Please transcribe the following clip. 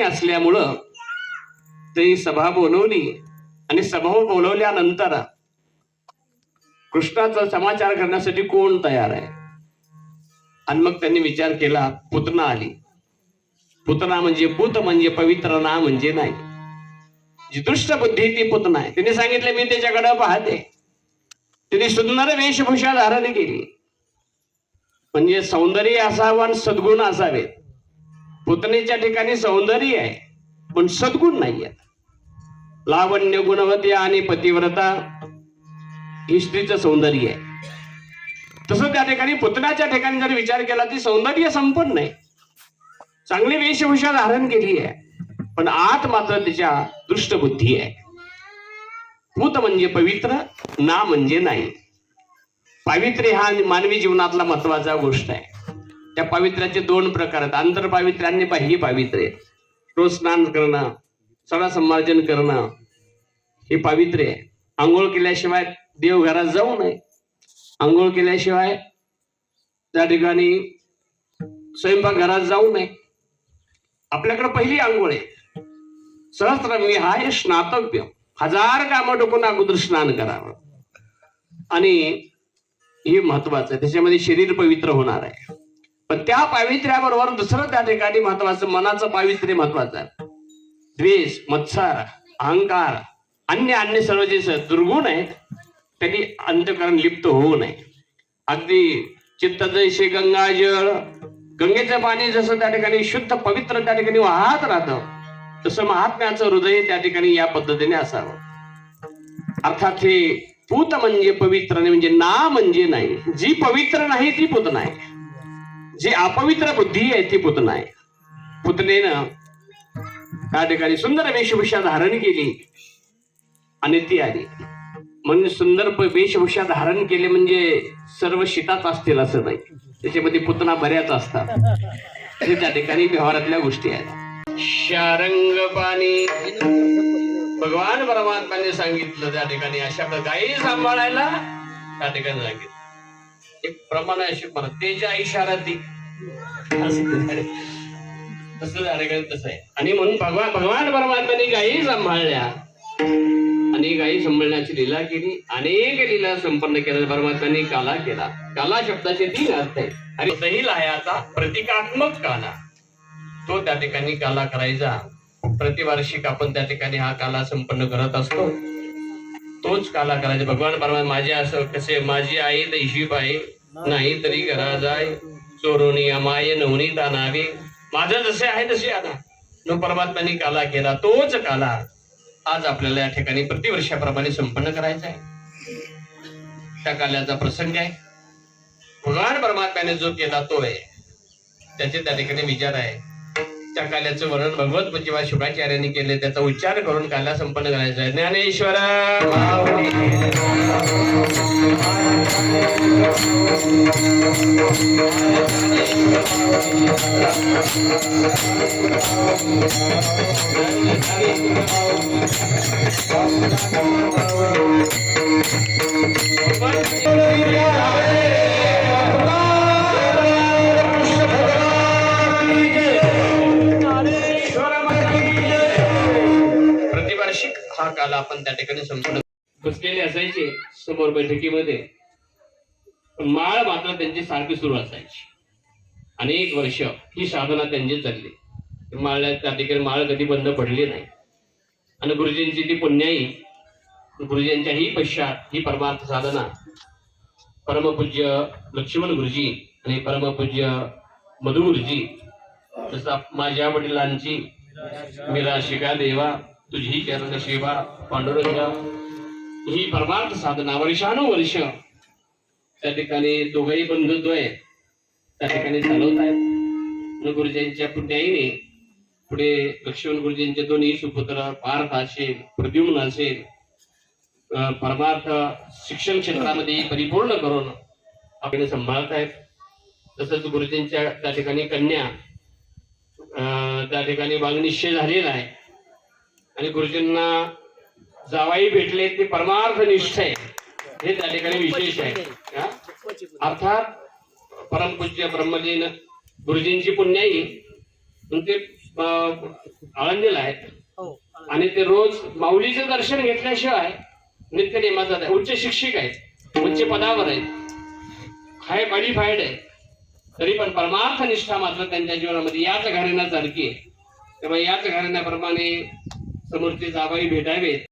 असल्यामुळं ते सभा बोलवली आणि सभा बोलवल्यानंतर कृष्णाचा समाचार करण्यासाठी कोण तयार आहे. आणि मग त्यांनी विचार केला, पुतना आली. पुतना म्हणजे पुत म्हणजे पवित्र, ना म्हणजे नाही. जी दुष्ट बुद्धी ती पुतना आहे. तिने सांगितले मी त्याच्याकडे पाहते. तिने सुंदर वेशभूषा धारण केली, म्हणजे सौंदर्य असावं आणि सद्गुण असावेत. पुतनेच्या ठिकाणी सौंदर्य आहे पण सद्गुण नाही आहे. लावण्य, गुणवती आणि पतिव्रता ही स्त्रीचं सौंदर्य आहे. तसं त्या ठिकाणी पुतनाच्या ठिकाणी जर विचार केला ती सौंदर्य संपन्न आहे, चांगली वेशभूषा धारण केली आहे, पण आत मात्र तिच्या दुष्ट बुद्धी आहे. पुत म्हणजे पवित्र, ना म्हणजे नाही. पावित्र्य हा मानवी जीवनातला महत्वाचा गोष्ट आहे. त्या पावित्र्याचे दोन प्रकार आहेत, आंतर पावित्र्य आणि बाह्य पावित्र्य. रोज स्नान करणं, सडा संमार्जन करणं हे पावित्र्य आहे. आंघोळ केल्याशिवाय देवघरात जाऊ नये. आंघोळ केल्याशिवाय त्या ठिकाणी स्वयंपाकघरात जाऊ नये. आपल्याकडे पहिली आंघोळ आहे. सहस्त्रम विहाय स्नातव्य, 1000 कामं टोकून अगोदर स्नान करावं. आणि हे महत्वाचं आहे. त्याच्यामध्ये शरीर पवित्र होणार आहे. पण त्या पावित्र्याबरोबर दुसरं त्या ठिकाणी महत्वाचं मनाचं पावित्र्य महत्वाचं आहे. द्वेष, मत्सर, अहंकार, अन्य सर्व जे दुर्गुण आहेत त्यांनी अंतःकरण लिप्त होऊ नये. अगदी चित्त जैसे गंगाजळ, गंगेचं पाणी जसं त्या ठिकाणी शुद्ध पवित्र त्या ठिकाणी वाहत राहतं, तसं महात्म्याचं हृदय त्या ठिकाणी या पद्धतीने असावं. अर्थात हे पूत म्हणजे पवित्र नाही, म्हणजे ना म्हणजे नाही. जी पवित्र नाही ती पुतना आहे. जी अपवित्र बुद्धी आहे ती पुतना आहे. पुतनेनं त्या ठिकाणी सुंदर वेशभूषा धारण केली आणि ती आली. म्हणजे सुंदर वेशभूषा धारण केले म्हणजे सर्व शीताच असतील असं नाही. त्याच्यामध्ये पुतना बऱ्याच असतात. हे त्या ठिकाणी व्यवहारातल्या गोष्टी आहेत. शारंग पाणी भगवान परमात्म्याने सांगितलं त्या ठिकाणी अशा गायी सांभाळायला त्या ठिकाणी सांगितलं एक प्रमाण अशी तेच्या इशाराती तसं त्या ठिकाणी तसं आहे. आणि म्हणून भगवान परमात्म्याने गायी सांभाळल्या आणि गायी सांभाळण्याची लीला केली. अनेक लीला संपन्न केल्या परमात्म्याने. काला केला. काला शब्दाचे 3 अर्थ आहेत. आणि दही लाह्याचा प्रतिकात्मक काला तो त्या ठिकाणी काला करायचा. प्रतिवार्षिक आपण त्या ठिकाणी हा काला संपन्न करत असतो. तोच काला करायचा. भगवान परमात्मा माझे असं कसे माझी आई दैशी पाय नाही तरी घरा जाय चोरोनी अमाय नवनी दानावे माझं जसे आहे तसे आता जो परमात्म्याने काला केला तोच काला आज आपल्याला या ठिकाणी प्रतिवर्षाप्रमाणे संपन्न करायचा आहे. त्या काल्याचा प्रसंग आहे. भगवान परमात्म्याने जो केला तो आहे त्याचे त्या ठिकाणी विचार आहे. त्या काल्याचं वर्णन भगवत जेव्हा शुभाचार्यांनी केले त्याचा उच्चार करून काला संपन्न करायचा आहे. ज्ञानेश्वर प्रतिवार्षिक हा काला आपण त्या ठिकाणी संपूर्ण बसलेले असायचे समोर बैठकीमध्ये. माळ मात्र त्यांची सारखी सुरू असायची. अनेक वर्ष ही साधना त्यांची चालली. माळ त्या ठिकाणी माळ कधी बंद पडली नाही. आणि गुरुजींची ती पुण्याई गुरुजींच्या ही पश्चात ही परमार्थ साधना परमपूज्य लक्ष्मण गुरुजी आणि परमपूज्य मधु गुरुजी जसं माझ्या वडिलांची मिराशिका देवा तुझी चरण सेवा पांडुरंगा ही परमार्थ साधना वर्षानुवर्ष त्या ठिकाणी दोघंही बंधुद्वय त्या ठिकाणी चालवत आहेत. गुरुजींच्या पुण्याईने पुढे लक्ष्मण गुरुजींचे 2 सुपुत्र पार्थ असेल प्रद्युम्न असेल परमार्थ शिक्षण क्षेत्रामध्ये परिपूर्ण करून आपण सांभाळत आहेत. तसंच गुरुजींच्या त्या ठिकाणी कन्या त्या ठिकाणी वाङ्निश्चय झालेला आहे. आणि गुरुजींना जावाई भेटले ते परमार्थ निष्ठ आहे हे त्या ठिकाणी विशेष आहे. अर्थात परमपूज्य ब्रह्मलीन गुरुजींची पुण्याई ते आळंदीला आहेत आणि ते रोज माऊलीचे दर्शन घेतल्याशिवाय नित्य नेमाचा उच्च शिक्षिक आहेत उच्च पदावर आहेत हाय क्वालिफाईड आहे. तरी पण परमार्थ निष्ठा मात्र त्यांच्या जीवनामध्ये याच घराण्यासारखी आहे. तेव्हा याच घराण्याप्रमाणे समोरचे जाबाई भेटावेत